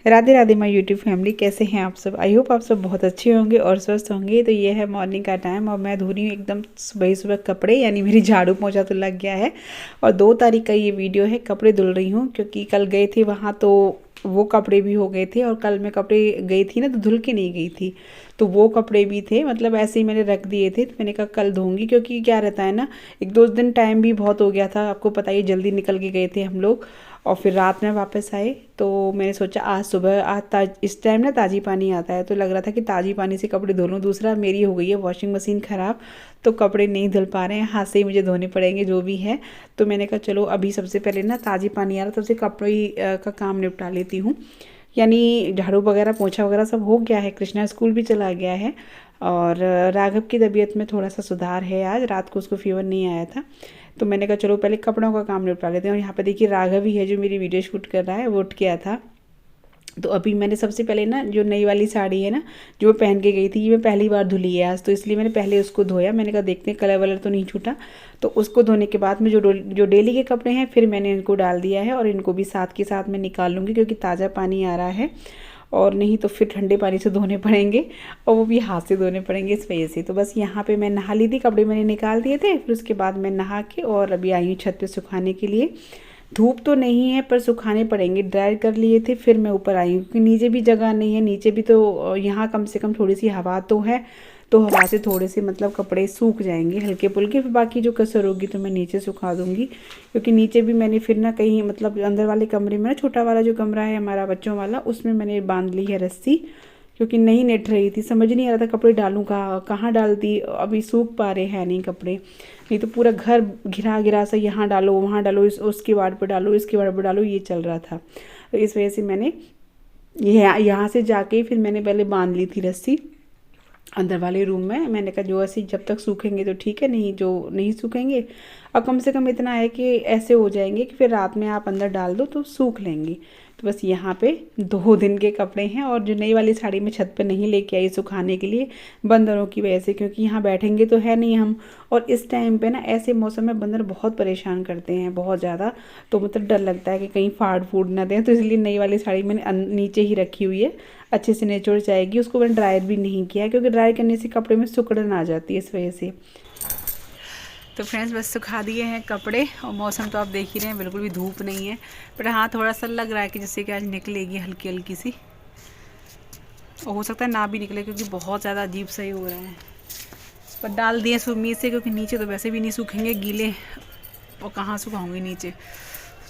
Radhe Radhe my YouTube family, कैसे हैं आप सब। आई होप आप सब बहुत अच्छे होंगे और स्वस्थ होंगे। तो ये है मॉर्निंग का टाइम और मैं धो रही हूँ एकदम सुबह ही सुबह कपड़े, यानी मेरी झाड़ू पोंछा तो लग गया है। और 2 तारीख का ये वीडियो है, कपड़े धुल रही हूँ क्योंकि कल गए थे वहाँ तो वो कपड़े भी हो गए थे। और कल मैं कपड़े गई थी ना तो धुल के नहीं गई थी, तो वो कपड़े भी थे, मतलब ऐसे ही मैंने रख दिए थे। तो मैंने कहा कल धोऊंगी, क्योंकि क्या रहता है ना, 1-2 दिन टाइम भी बहुत हो गया था, आपको पता ही, जल्दी निकल के गए थे हम लोग और फिर रात में वापस आए। तो मैंने सोचा आज सुबह इस टाइम ना ताज़ी पानी आता है, तो लग रहा था कि ताज़ी पानी से कपड़े धो लूँ। दूसरा मेरी हो गई है वॉशिंग मशीन ख़राब, तो कपड़े नहीं धुल पा रहे हैं, हाथ से ही मुझे धोने पड़ेंगे जो भी है। तो मैंने कहा चलो अभी सबसे पहले ना ताज़ी पानी आ रहा तब से कपड़े का काम निपटा लेती हूँ। यानी झाड़ू वगैरह पोछा वगैरह सब हो गया है, कृष्णा स्कूल भी चला गया है और राघव की तबीयत में थोड़ा सा सुधार है। आज रात को उसको फीवर नहीं आया था, तो मैंने कहा चलो पहले कपड़ों का काम निपटा लेते हैं। और यहाँ पे देखिए राघव ही है जो मेरी वीडियो शूट कर रहा है, वो उठ गया था। तो अभी मैंने सबसे पहले ना जो नई वाली साड़ी है ना, जो मैं पहन के गई थी, ये मैं पहली बार धुली है आज, तो इसलिए मैंने पहले उसको धोया। मैंने कहा देखते हैं कलर वलर तो नहीं छूटा। तो उसको धोने के बाद में जो डेली के कपड़े हैं फिर मैंने इनको डाल दिया है और इनको भी साथ के साथ मैं निकाल लूँगी, क्योंकि ताज़ा पानी आ रहा है और नहीं तो फिर ठंडे पानी से धोने पड़ेंगे और वो भी हाथ से धोने पड़ेंगे इस वजह से। तो बस यहाँ पे मैं नहा ली थी, कपड़े मैंने निकाल दिए थे, फिर उसके बाद मैं नहा के और अभी आई हूँ छत पे सुखाने के लिए। धूप तो नहीं है पर सुखाने पड़ेंगे, ड्राई कर लिए थे फिर मैं ऊपर आई हूँ क्योंकि नीचे भी जगह नहीं है। नीचे भी तो यहाँ कम से कम थोड़ी सी हवा तो है, तो हवा से थोड़े से मतलब कपड़े सूख जाएंगे हल्के फुल्के, फिर बाकी जो कसर होगी तो मैं नीचे सुखा दूँगी। क्योंकि नीचे भी मैंने फिर ना कहीं मतलब अंदर वाले कमरे में ना, छोटा वाला जो कमरा है हमारा बच्चों वाला, उसमें मैंने बांध ली है रस्सी, क्योंकि नहीं नेट रही थी, समझ नहीं आ रहा था कपड़े डालूँ कहाँ डालती। अभी सूख पा रहे हैं नहीं कपड़े, नहीं तो पूरा घर घिरा घिरा सा, यहाँ डालो वहाँ डालो, उसकी वार्ड पर डालो, इसकी वार्ड पर डालो, ये चल रहा था। तो इस वजह से मैंने यहाँ से जाके फिर मैंने पहले बांध ली थी रस्सी अंदर वाले रूम में। मैंने कहा जो ऐसे जब तक सूखेंगे तो ठीक है, नहीं जो नहीं सूखेंगे, अब कम से कम इतना है कि ऐसे हो जाएंगे कि फिर रात में आप अंदर डाल दो तो सूख लेंगे। तो बस यहाँ पे 2 दिन के कपड़े हैं। और जो नई वाली साड़ी मैं छत पे नहीं लेके आई सुखाने के लिए बंदरों की वजह से, क्योंकि यहाँ बैठेंगे तो है नहीं हम, और इस टाइम पे ना ऐसे मौसम में बंदर बहुत परेशान करते हैं, बहुत ज़्यादा। तो मतलब डर लगता है कि कहीं फाड़ फूड़ ना दें, तो इसलिए नई वाली साड़ी मैंने नीचे ही रखी हुई है, अच्छे से निचोड़ जाएगी। उसको मैंने ड्रायर भी नहीं किया है, क्योंकि ड्राई करने से कपड़े में सिकुड़न आ जाती है इस वजह से। तो फ्रेंड्स बस सुखा दिए हैं कपड़े और मौसम तो आप देख ही रहे हैं, बिल्कुल भी धूप नहीं है, पर हाँ थोड़ा सा लग रहा है कि जैसे कि आज निकलेगी हल्की हल्की सी, और हो सकता है ना भी निकले क्योंकि बहुत ज़्यादा अजीब सा ही हो रहा है। पर डाल दिए उम्मीद से, क्योंकि नीचे तो वैसे भी नहीं सूखेंगे, गीले और कहाँ सुखाऊंगी नीचे।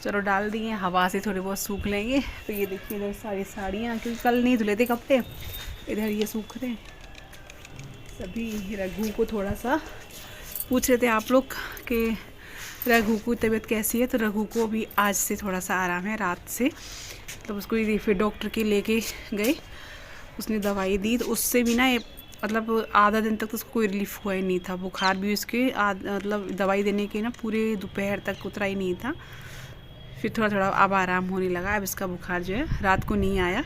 चलो डाल दिए, हवा से थोड़े बहुत सूख लेंगे। तो ये देखिए इधर सारी साड़ियाँ, क्योंकि कल नहीं धुले थे कपड़े, इधर ये सूख रहे सभी। रघु को थोड़ा सा पूछ रहे थे आप लोग कि रघु की तबीयत कैसी है, तो रघु को भी आज से थोड़ा सा आराम है रात से। तो उसको फिर डॉक्टर के लेके गए, उसने दवाई दी, तो उससे भी ना ये मतलब आधा दिन तक तो उसको कोई रिलीफ हुआ ही नहीं था। बुखार भी उसके मतलब दवाई देने के ना पूरे दोपहर तक उतरा ही नहीं था। फिर थोड़ा थोड़ा अब आराम होने लगा, अब इसका बुखार जो है रात को नहीं आया,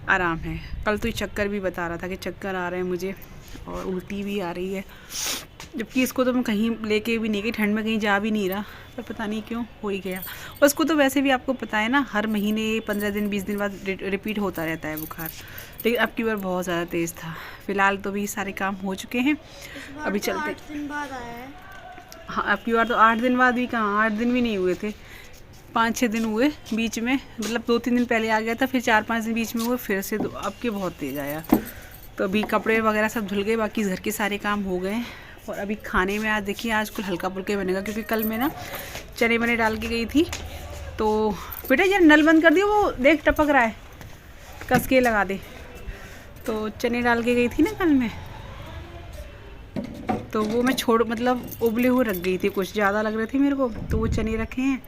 आराम है। कल तो ये चक्कर भी बता रहा था कि चक्कर आ रहे हैं मुझे और उल्टी भी आ रही है, जबकि इसको तो मैं कहीं लेके भी नहीं गई, ठंड में कहीं जा भी नहीं रहा, पर पता नहीं क्यों हो ही गया। और उसको तो वैसे भी आपको पता है ना, हर महीने 15 दिन 20 दिन बाद रिपीट होता रहता है बुखार, लेकिन अब की बार बहुत ज़्यादा तेज़ था। फिलहाल तो भी सारे काम हो चुके हैं, अभी चलते। 8 दिन बाद आया है। हाँ अब की बार तो 8 दिन बाद भी कहाँ, 8 दिन भी नहीं हुए थे, 5-6 दिन हुए बीच में, मतलब 2-3 दिन पहले आ गया था, फिर 4-5 दिन बीच में हुए, फिर से अब के बहुत तेज़ आया। तो अभी कपड़े वगैरह सब धुल गए, बाकी घर के सारे काम हो गए। और अभी खाने में आज देखिए, आज कुछ हल्का फुल्का बनेगा, क्योंकि कल मैं ना चने बने डाल के गई थी। तो बेटा यार नल बंद कर दियो, वो देख टपक रहा है, कस के लगा दे। तो चने डाल के गई थी ना कल मैं, तो वो मैं मतलब उबले हुए रख गई थी, कुछ ज़्यादा लग रहे थे मेरे को, तो वो चने रखे हैं।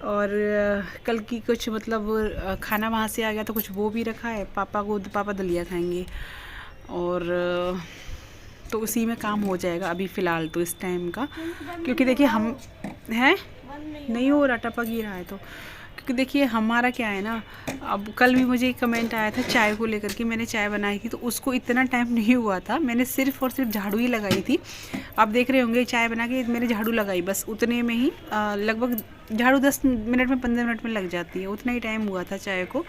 और कल की कुछ मतलब खाना वहाँ से आ गया तो कुछ वो भी रखा है, पापा दलिया खाएंगे, और तो उसी में काम हो जाएगा अभी फ़िलहाल तो इस टाइम का। क्योंकि देखिए हम हैं नहीं हो रहा, टपक ही रहा है। तो क्योंकि देखिए हमारा क्या है ना, अब कल भी मुझे एक कमेंट आया था चाय को लेकर के, मैंने चाय बनाई थी तो उसको इतना टाइम नहीं हुआ था, मैंने सिर्फ और सिर्फ झाड़ू ही लगाई थी। आप देख रहे होंगे चाय बना के मैंने झाड़ू लगाई, बस उतने में ही लगभग झाड़ू 10 मिनट में 15 मिनट में लग जाती है, उतना ही टाइम हुआ था चाय को।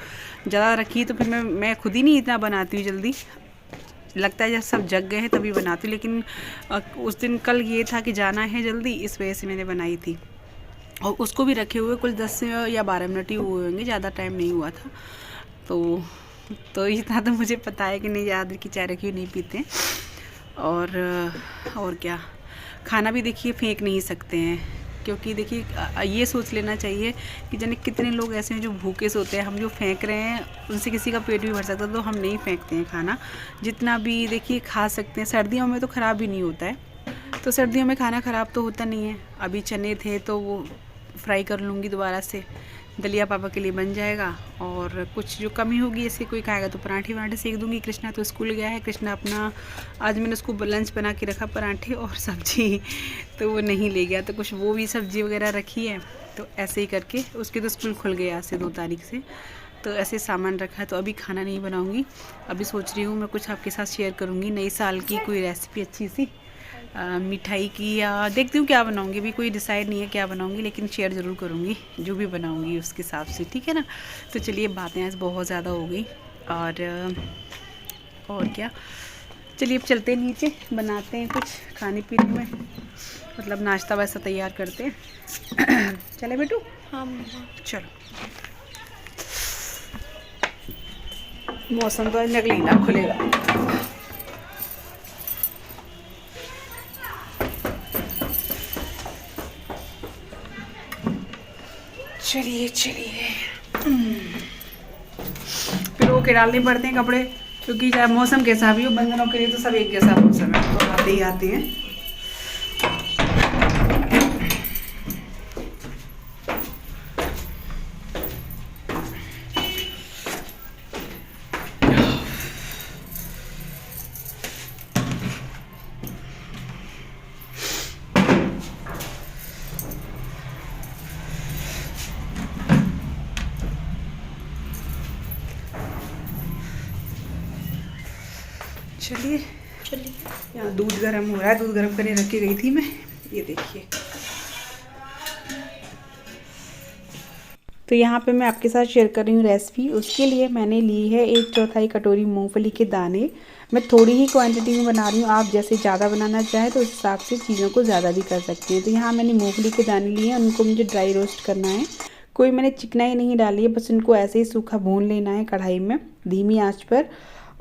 ज़्यादा रखी तो फिर मैं खुद ही नहीं इतना बनाती हूँ जल्दी, लगता है जब सब जग गए हैं तभी बनाती हूँ। लेकिन उस दिन कल ये था कि जाना है जल्दी, इस वजह से मैंने बनाई थी। और उसको भी रखे हुए कुल 10 या 12 मिनट ही हुए होंगे, ज़्यादा टाइम नहीं हुआ था। तो इतना तो मुझे पता है कि नहीं ज़्यादा की चाय रखी हुई नहीं पीते। और क्या, खाना भी देखिए फेंक नहीं सकते हैं, क्योंकि देखिए ये सोच लेना चाहिए कि जाने कितने लोग ऐसे हैं जो भूखे सोते हैं। हम जो फेंक रहे हैं उनसे किसी का पेट भी भर सकता है, तो हम नहीं फेंकते हैं खाना। जितना भी देखिए खा सकते हैं, सर्दियों में तो ख़राब भी नहीं होता है। तो सर्दियों में खाना ख़राब तो होता नहीं है। अभी चने थे तो वो फ्राई कर लूँगी दोबारा से, दलिया पापा के लिए बन जाएगा। और कुछ जो कमी होगी, ऐसे कोई खाएगा तो पराठे वराठे सेक दूँगी। कृष्णा तो स्कूल गया है, कृष्णा अपना आज मैंने उसको लंच बना के रखा, पराठे और सब्जी, तो वो नहीं ले गया, तो कुछ वो भी सब्जी वगैरह रखी है। तो ऐसे ही करके उसके तो स्कूल खुल गया आज से 2 तारीख से, तो ऐसे सामान रखा है। तो अभी खाना नहीं बनाऊँगी, अभी सोच रही हूँ मैं कुछ आपके साथ शेयर करूँगी नई साल की कोई रेसिपी अच्छी सी मिठाई की, या देखती हूँ क्या बनाऊँगी। अभी कोई डिसाइड नहीं है क्या बनाऊँगी, लेकिन शेयर ज़रूर करूँगी जो भी बनाऊँगी उसके हिसाब से, ठीक है ना। तो चलिए, बातें आज बहुत ज़्यादा हो गई और क्या, चलिए अब चलते हैं नीचे, बनाते हैं कुछ खाने पीने में, मतलब नाश्ता वैसा तैयार करते हैं। चले बेटू? हाँ चलो। मौसम तो निकली ना खुलेगा। चलिए फिर वो के डालने पड़ते हैं कपड़े, क्योंकि चाहे मौसम कैसा भी हो, बंधनों के लिए तो सब एक जैसा मौसम है, तो आते ही आते हैं। चलिए यहाँ दूध गर्म हो रहा है, दूध गर्म करने रख के गई थी मैं, ये देखिए। तो यहाँ पे मैं आपके साथ शेयर कर रही हूँ रेसिपी। उसके लिए मैंने ली है 1/4 कटोरी मूंगफली के दाने। मैं थोड़ी ही क्वांटिटी में बना रही हूँ, आप जैसे ज़्यादा बनाना चाहें तो उस हिसाब से चीज़ों को ज़्यादा भी कर सकते हैं। तो यहाँ मैंने मूंगफली के दाने लिए हैं, उनको मुझे ड्राई रोस्ट करना है। कोई मैंने चिकनाई नहीं डाली है, बस उनको ऐसे ही सूखा भून लेना है कढ़ाई में धीमी आँच पर,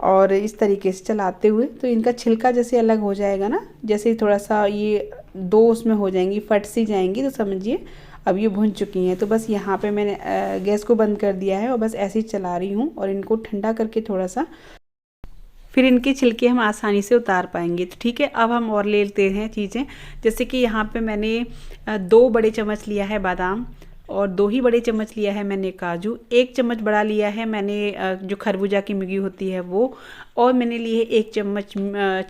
और इस तरीके से चलाते हुए। तो इनका छिलका जैसे अलग हो जाएगा ना, जैसे थोड़ा सा ये 2 उसमें हो जाएंगी, फट सी जाएंगी, तो समझिए अब ये भुन चुकी हैं। तो बस यहाँ पे मैंने गैस को बंद कर दिया है और बस ऐसे ही चला रही हूँ, और इनको ठंडा करके थोड़ा सा, फिर इनके छिलके हम आसानी से उतार पाएंगे। तो ठीक है, अब हम और ले लेते हैं चीज़ें। जैसे कि यहाँ पे मैंने 2 बड़े चम्मच लिया है बादाम, और 2 ही बड़े चम्मच लिया है मैंने काजू, 1 चम्मच बड़ा लिया है मैंने जो खरबूजा की मिगी होती है वो, और मैंने लिए है 1 चम्मच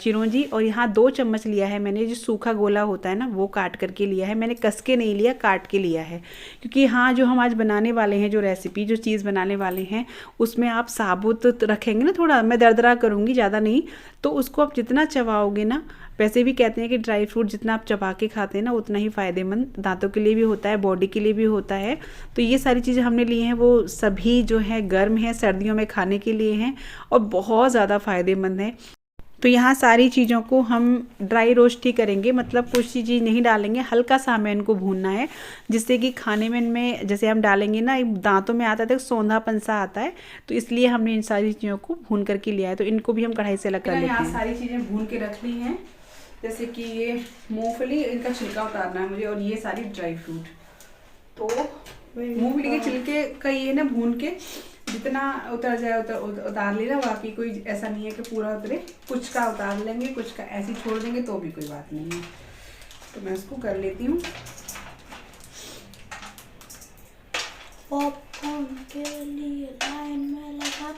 चिरौंजी, और यहाँ 2 चम्मच लिया है मैंने जो सूखा गोला होता है ना, वो काट करके लिया है। मैंने कस के नहीं लिया, काट के लिया है, क्योंकि हाँ जो हम आज बनाने वाले हैं, जो रेसिपी जो चीज़ बनाने वाले हैं, उसमें आप साबुत रखेंगे ना, थोड़ा मैं दरदरा करूँगी, ज़्यादा नहीं। तो उसको आप जितना चबाओगे ना, वैसे भी कहते हैं कि ड्राई फ्रूट जितना आप चबा के खाते हैं ना, उतना ही फ़ायदेमंद दांतों के लिए भी होता है, बॉडी के लिए भी होता है। तो ये सारी चीज़ें हमने ली हैं, वो सभी जो है गर्म है, सर्दियों में खाने के लिए हैं और बहुत ज़्यादा फ़ायदेमंद है। तो यहाँ सारी चीज़ों को हम ड्राई रोस्ट ही करेंगे, मतलब कुछ चीज़ नहीं डालेंगे, हल्का सा हमें इनको भूनना है, जिससे कि खाने में इनमें जैसे हम डालेंगे ना, दांतों में आता है सौंधापन सा आता है, तो इसलिए हमने इन सारी चीज़ों को भून करके लिया है। तो इनको भी हम कढ़ाई से अलग कर लेते हैं। सारी चीज़ें भून के रख ली हैं, जैसे कि ये मूंगफली, इनका छिलका उतारना है मुझे, और ये सारी ड्राई फ्रूट। तो मूंगफली के छिलके का ये ना भून के जितना उतर जाए उतार लेना, बाकी कोई ऐसा नहीं है कि पूरा उतरे, कुछ का उतार लेंगे, कुछ का ऐसे छोड़ देंगे तो भी कोई बात नहीं है। तो मैं इसको कर लेती हूँ। पॉपकॉर्न के लिए लाइन में लगाता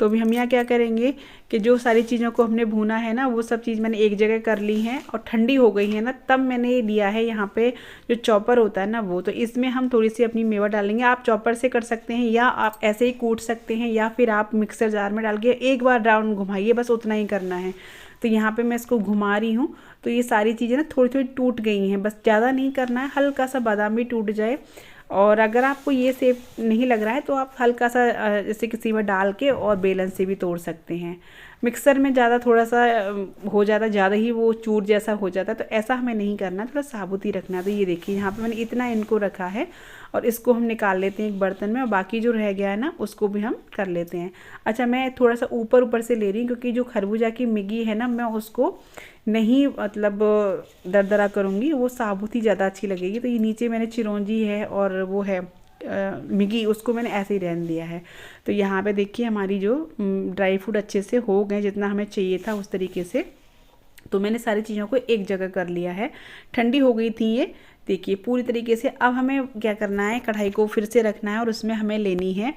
तो अभी हम यहाँ क्या करेंगे कि जो सारी चीज़ों को हमने भूना है ना, वो सब चीज़ मैंने एक जगह कर ली हैं और ठंडी हो गई है ना, तब मैंने लिया है यहाँ पे जो चॉपर होता है ना वो। तो इसमें हम थोड़ी सी अपनी मेवा डालेंगे। आप चॉपर से कर सकते हैं या आप ऐसे ही कूट सकते हैं, या फिर आप मिक्सर जार में डाल के एक बार राउंड घुमाइए, बस उतना ही करना है। तो यहाँ पे मैं इसको घुमा रही हूँ, तो ये सारी चीज़ें ना थोड़ी थोड़ी टूट गई हैं, बस ज़्यादा नहीं करना है, हल्का सा बादाम भी टूट जाए। और अगर आपको ये सेप नहीं लग रहा है तो आप हल्का सा जैसे किसी में डाल के और बेलन से भी तोड़ सकते हैं। मिक्सर में ज़्यादा थोड़ा सा हो जाता, ज़्यादा ही वो चूर जैसा हो जाता है, तो ऐसा हमें नहीं करना, थोड़ा साबुत ही रखना है। तो ये देखिए यहाँ पे मैंने इतना इनको रखा है और इसको हम निकाल लेते हैं एक बर्तन में, और बाकी जो रह गया है ना उसको भी हम कर लेते हैं। अच्छा, मैं थोड़ा सा ऊपर ऊपर से ले रही हूँ क्योंकि जो खरबूजा की मिगी है ना, मैं उसको नहीं मतलब दरदरा करूँगी, वो साबुत ही ज़्यादा अच्छी लगेगी। तो ये नीचे मैंने चिरौंजी है और वो है मिगी, उसको मैंने ऐसे ही रहने दिया है। तो यहाँ पे देखिए हमारी जो ड्राई फ्रूट अच्छे से हो गए, जितना हमें चाहिए था उस तरीके से। तो मैंने सारी चीज़ों को एक जगह कर लिया है। ठंडी हो गई थी ये, देखिए पूरी तरीके से। अब हमें क्या करना है, कढ़ाई को फिर से रखना है और उसमें हमें लेनी है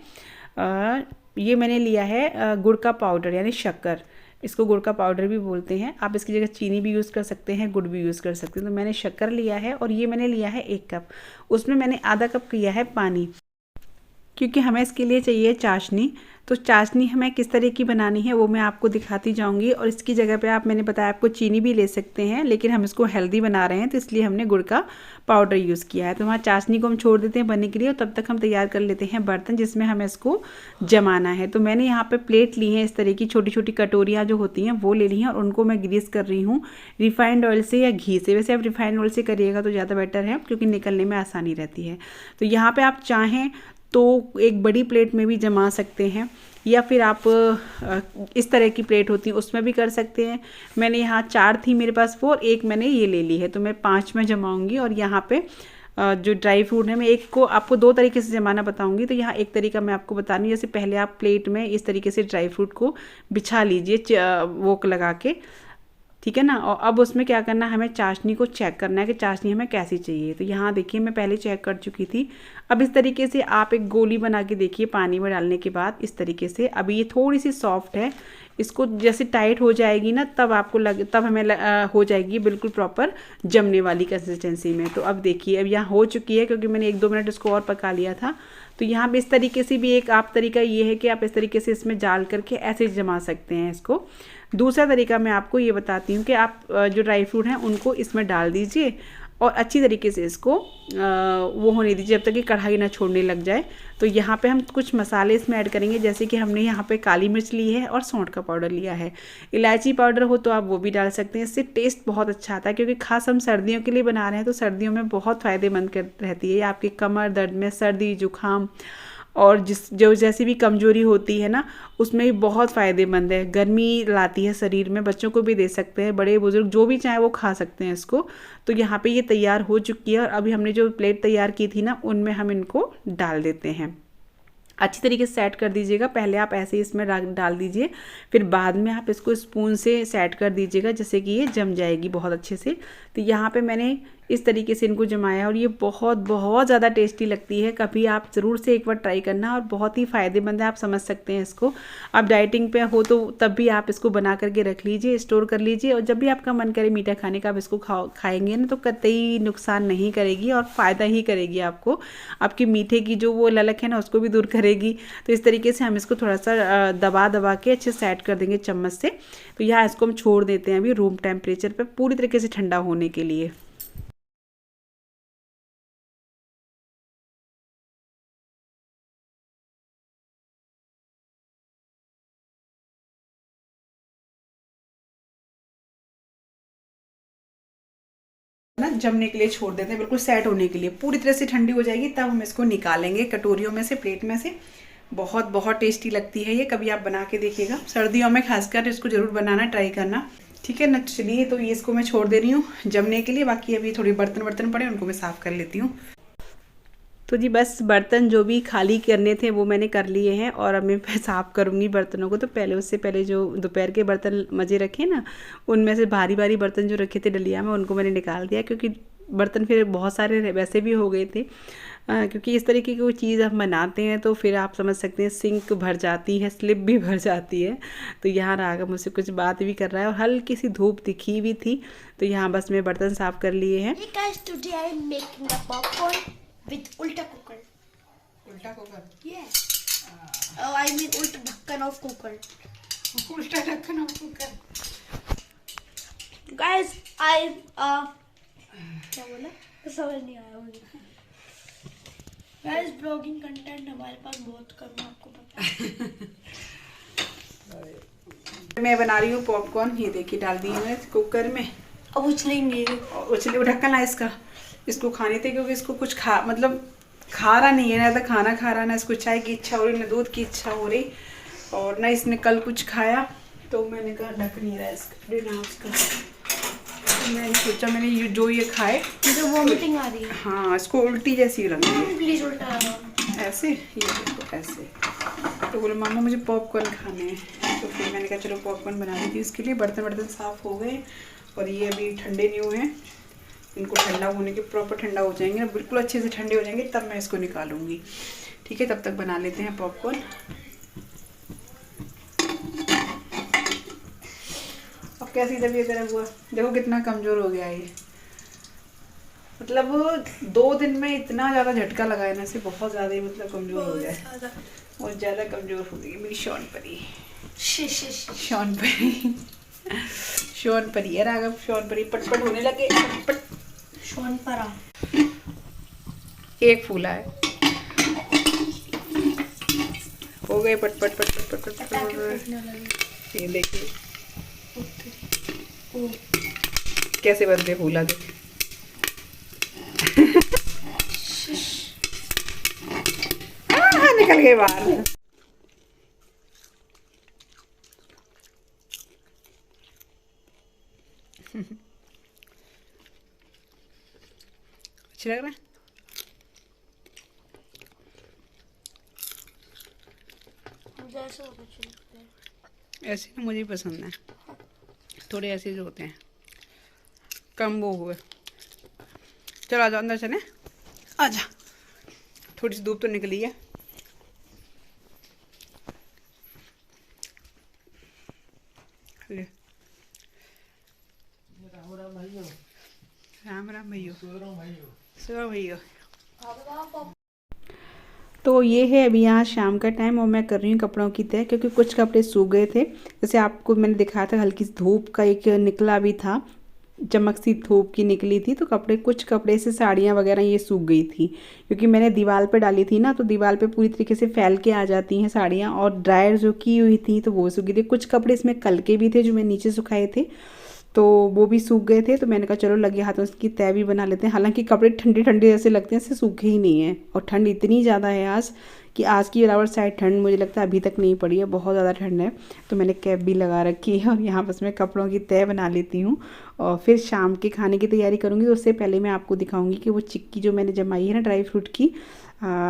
ये मैंने लिया है गुड़ का पाउडर यानी शक्कर। इसको गुड़ का पाउडर भी बोलते हैं। आप इसकी जगह चीनी भी यूज़ कर सकते हैं, गुड़ भी यूज़ कर सकते हैं। तो मैंने शक्कर लिया है और ये मैंने लिया है 1 कप। उसमें मैंने आधा कप किया है पानी, क्योंकि हमें इसके लिए चाहिए चाशनी। तो चाशनी हमें किस तरह की बनानी है वो मैं आपको दिखाती जाऊंगी। और इसकी जगह पे आप, मैंने बताया आपको चीनी भी ले सकते हैं, लेकिन हम इसको हेल्दी बना रहे हैं तो इसलिए हमने गुड़ का पाउडर यूज़ किया है। तो वहाँ चाशनी को हम छोड़ देते हैं बनने के लिए, और तब तक हम तैयार कर लेते हैं बर्तन जिसमें हमें इसको जमाना है। तो मैंने यहाँ पर प्लेट ली है, इस तरह की छोटी छोटी कटोरियाँ जो होती हैं वो ले ली हैं, और उनको मैं ग्रीस कर रही हूँ रिफाइंड ऑयल से या घी से। वैसे आप रिफाइंड ऑयल से करिएगा तो ज़्यादा बेटर है, क्योंकि निकलने में आसानी रहती है। तो यहाँ पर आप चाहें तो एक बड़ी प्लेट में भी जमा सकते हैं, या फिर आप इस तरह की प्लेट होती है उसमें भी कर सकते हैं। मैंने यहाँ 4 थी मेरे पास वो, और एक मैंने ये ले ली है, तो मैं 5 में जमाऊंगी। और यहाँ पे जो ड्राई फ्रूट है, मैं एक को आपको 2 तरीके से जमाना बताऊंगी। तो यहाँ एक तरीका मैं आपको बता रही हूँ, जैसे पहले आप प्लेट में इस तरीके से ड्राई फ्रूट को बिछा लीजिए वो लगा के, ठीक है ना। और अब उसमें क्या करना है, हमें चाशनी को चेक करना है कि चाशनी हमें कैसी चाहिए। तो यहाँ देखिए मैं पहले चेक कर चुकी थी। अब इस तरीके से आप एक गोली बना के देखिए पानी में डालने के बाद, इस तरीके से। अभी ये थोड़ी सी सॉफ्ट है, इसको जैसे टाइट हो जाएगी ना तब आपको तब हमें हो जाएगी बिल्कुल प्रॉपर जमने वाली कंसिस्टेंसी में। तो अब देखिए अब यहाँ हो चुकी है, क्योंकि मैंने 1-2 मिनट इसको और पका लिया था। तो यहाँ पे इस तरीके से भी एक आप तरीका ये है कि आप इस तरीके से इसमें डाल करके ऐसे जमा सकते हैं इसको। दूसरा तरीका मैं आपको ये बताती हूँ कि आप जो ड्राई फ्रूट हैं उनको इसमें डाल दीजिए और अच्छी तरीके से इसको वो होने दीजिए जब तक कि कढ़ाई ना छोड़ने लग जाए। तो यहाँ पे हम कुछ मसाले इसमें ऐड करेंगे, जैसे कि हमने यहाँ पे काली मिर्च ली है और सौंठ का पाउडर लिया है। इलायची पाउडर हो तो आप वो भी डाल सकते हैं, इससे टेस्ट बहुत अच्छा आता है। क्योंकि खास हम सर्दियों के लिए बना रहे हैं, तो सर्दियों में बहुत फ़ायदेमंद रहती है। आपके कमर दर्द में, सर्दी जुकाम और जो जैसी भी कमजोरी होती है ना, उसमें भी बहुत फ़ायदेमंद है। गर्मी लाती है शरीर में, बच्चों को भी दे सकते हैं, बड़े बुजुर्ग जो भी चाहे वो खा सकते हैं इसको। तो यहाँ पे ये तैयार हो चुकी है, और अभी हमने जो प्लेट तैयार की थी ना उनमें हम इनको डाल देते हैं। अच्छी तरीके से सेट कर दीजिएगा। पहले आप ऐसे ही इसमें डाल दीजिए, फिर बाद में आप इसको स्पून से सेट कर दीजिएगा, जैसे कि ये जम जाएगी बहुत अच्छे से। तो यहाँ पे मैंने इस तरीके से इनको जमाया, और ये बहुत बहुत ज़्यादा टेस्टी लगती है। कभी आप ज़रूर से एक बार ट्राई करना, और बहुत ही फ़ायदेमंद है। आप समझ सकते हैं इसको, आप डाइटिंग पे हो तो तब भी आप इसको बना करके रख लीजिए, स्टोर कर लीजिए, और जब भी आपका मन करे मीठा खाने का आप इसको खाएंगे ना तो कतई नुकसान नहीं करेगी और फ़ायदा ही करेगी आपको। आपकी मीठे की जो वो ललक है ना उसको भी दूर करेगी। तो इस तरीके से हम इसको थोड़ा सा दबा के अच्छे सेट कर देंगे चम्मच से। तो यहाँ इसको हम छोड़ देते हैं अभी रूम टेम्परेचर पर पूरी तरीके से ठंडा होने के लिए। ना जमने के लिए छोड़ देते हैं, बिल्कुल सेट होने के लिए। पूरी तरह से ठंडी हो जाएगी तब हम इसको निकालेंगे कटोरियों में से, प्लेट में से। बहुत बहुत टेस्टी लगती है ये, कभी आप बना के देखिएगा। सर्दियों में खासकर इसको ज़रूर बनाना, ट्राई करना, ठीक है ना। चलिए तो ये इसको मैं छोड़ दे रही हूँ जमने के लिए। बाकी अभी थोड़ी बर्तन पड़े उनको मैं साफ़ कर लेती हूँ। तो जी बस बर्तन जो भी खाली करने थे वो मैंने कर लिए हैं, और अब मैं साफ़ करूँगी बर्तनों को। तो पहले उससे पहले जो दोपहर के बर्तन मजे रखे ना, उनमें से भारी भारी बर्तन जो रखे थे डलिया में उनको मैंने निकाल दिया, क्योंकि बर्तन फिर बहुत सारे वैसे भी हो गए थे, क्योंकि इस तरीके की कोई चीज़ हम बनाते हैं तो फिर आप समझ सकते हैं सिंक भर जाती है, स्लिप भी भर जाती है। तो यहाँ राघव मुझसे कुछ बात भी कर रहा है और हल्की सी धूप दिखी भी थी, तो यहाँ बस मैं बर्तन साफ़ कर लिए हैं। उल्टा कुकर? Yes. I mean उल्टा ढक्कन ऑफ कुकर। उल्टा ढक्कन ऑफ कुकर। Guys, क्या बोला? समझ नहीं आया मुझे। Guys, ब्लॉगिंग कंटेंट हमारे पास बहुत कम है, आपको पता है। मैं बना रही हूँ पॉपकॉर्न, ये देखिए डाल दी है कुकर में। अब उछलेंगे। उछले ढक्कन है इसका, इसको खाने थे क्योंकि इसको कुछ खा रहा नहीं है, ना तो खाना खा रहा, ना इसको चाय की इच्छा हो रही, ना दूध की इच्छा हो रही, और ना इसने कल कुछ खाया, तो मैंने कहा ढक नहीं रहा इसका ना उसका। तो मैंने सोचा मैंने जो ये खाए, मुझे वॉमिटिंग आ रही है। हाँ, इसको उल्टी जैसी लग रही है। प्लीज उल्टा ऐसे, ये देखो ऐसे। तो बोले मामा मुझे पॉपकॉर्न खाने हैं, तो फिर मैंने कहा चलो पॉपकॉर्न बना दी थी। इसके लिए बर्तन साफ़ हो गए और ये अभी ठंडे नहीं हुए हैं, इनको ठंडा होने के प्रॉपर ठंडा हो जाएंगे ना, बिल्कुल अच्छे से ठंडे हो जाएंगे तब मैं इसको निकालूंगी। ठीक है, तब तक बना लेते हैं पॉपकॉर्न। अब कैसी तबीयत है हुआ, देखो कितना कमज़ोर हो गया ये, मतलब 2 दिन में इतना ज़्यादा झटका लगाया ना, से बहुत ज़्यादा ही मतलब कमज़ोर हो गया है, बहुत ज़्यादा कमज़ोर हो गई मेरी शौनपरी। शौनपरी शौनपरी है राघव, शौनपरी पटपट होने लगे, पटपट शौनपरा। एक फूला है, हो गए पटपट पटपट पटपट पटपट। ये देखिए कैसे बनते फूला, देख निकल गए बाहर। अच्छा लग रहा है? ऐसे ना मुझे पसंद है, थोड़े ऐसे जो होते हैं कम वो हुए। चलो आजा अंदर चले, आजा, थोड़ी सी धूप तो निकली है। ले राम राम भैया, सुबह भैया। तो ये है अभी यहाँ शाम का टाइम और मैं कर रही हूँ कपड़ों की तह, क्योंकि कुछ कपड़े सूख गए थे, जैसे आपको मैंने दिखाया था हल्की सी धूप का एक निकला भी था, चमक सी धूप की निकली थी, तो कुछ कपड़े से साड़ियाँ वगैरह ये सूख गई थी, क्योंकि मैंने दीवार पे डाली थी ना, तो दीवार पे पूरी तरीके से फैल के आ जाती हैं साड़ियाँ, और ड्रायर जो की हुई थी तो वो सूख गई थी। कुछ कपड़े इसमें कल के भी थे जो मैं नीचे सुखाए थे, तो वो भी सूख गए थे, तो मैंने कहा चलो लगे हाथों इसकी तय भी बना लेते हैं। हालांकि कपड़े ठंडे ठंडे जैसे लगते हैं, इससे सूखे ही नहीं हैं, और ठंड इतनी ज़्यादा है आज कि आज की रावट साइड ठंड मुझे लगता है अभी तक नहीं पड़ी है, बहुत ज़्यादा ठंड है। तो मैंने कैप भी लगा रखी है और यहाँ बस मैं कपड़ों की तय बना लेती हूँ और फिर शाम के खाने की तैयारी करूँगी। तो उससे पहले मैं आपको दिखाऊँगी कि वो चिक्की जो मैंने जमाई है ना ड्राई फ्रूट की,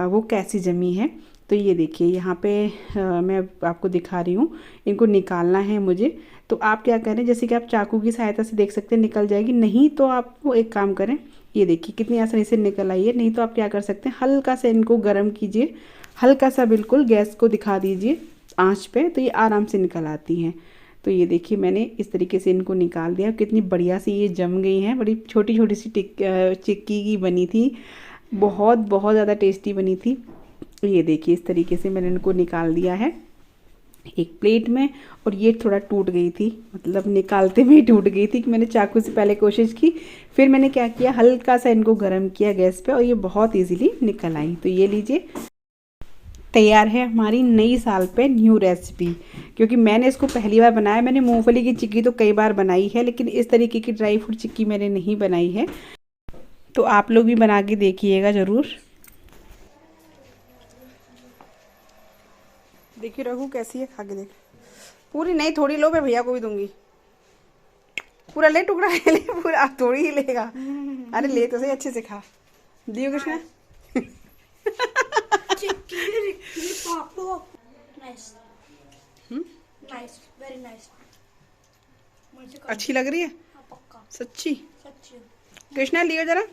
वो कैसी जमी है। तो ये देखिए यहाँ पे मैं आपको दिखा रही हूँ, इनको निकालना है मुझे। तो आप क्या करें, जैसे कि आप चाकू की सहायता से देख सकते हैं निकल जाएगी, नहीं तो आप वो एक काम करें, ये देखिए कितनी आसानी से निकल आई है। नहीं तो आप क्या कर सकते हैं, हल्का सा इनको गर्म कीजिए, हल्का सा बिल्कुल गैस को दिखा दीजिए आंच पे, तो ये आराम से निकल आती हैं। तो ये देखिए मैंने इस तरीके से इनको निकाल दिया, कितनी बढ़िया सी ये जम गई हैं, बड़ी छोटी छोटी सी चिक्की की बनी थी, बहुत बहुत ज़्यादा टेस्टी बनी थी। ये देखिए इस तरीके से मैंने इनको निकाल दिया है एक प्लेट में, और ये थोड़ा टूट गई थी, मतलब निकालते में ही टूट गई थी कि मैंने चाकू से पहले कोशिश की, फिर मैंने क्या किया हल्का सा इनको गर्म किया गैस पे और ये बहुत इजीली निकल आई। तो ये लीजिए तैयार है हमारी नई साल पे न्यू रेसिपी, क्योंकि मैंने इसको पहली बार बनाया। मैंने मूंगफली की चिक्की तो कई बार बनाई है, लेकिन इस तरीके की ड्राई फ्रूट चिक्की मैंने नहीं बनाई है, तो आप लोग भी बना के देखिएगा ज़रूर। देखिए रघु कैसी है, खा के देख। पूरी नहीं, थोड़ी लो, मैं भैया को भी दूंगी। पूरा ले, टुकड़ा ले, पूरा थोड़ी ही लेगा। अरे ले तो सही, अच्छे से खा। दियो कृष्णा। अच्छी लग रही है? सच्ची? कृष्णा लियो जरा।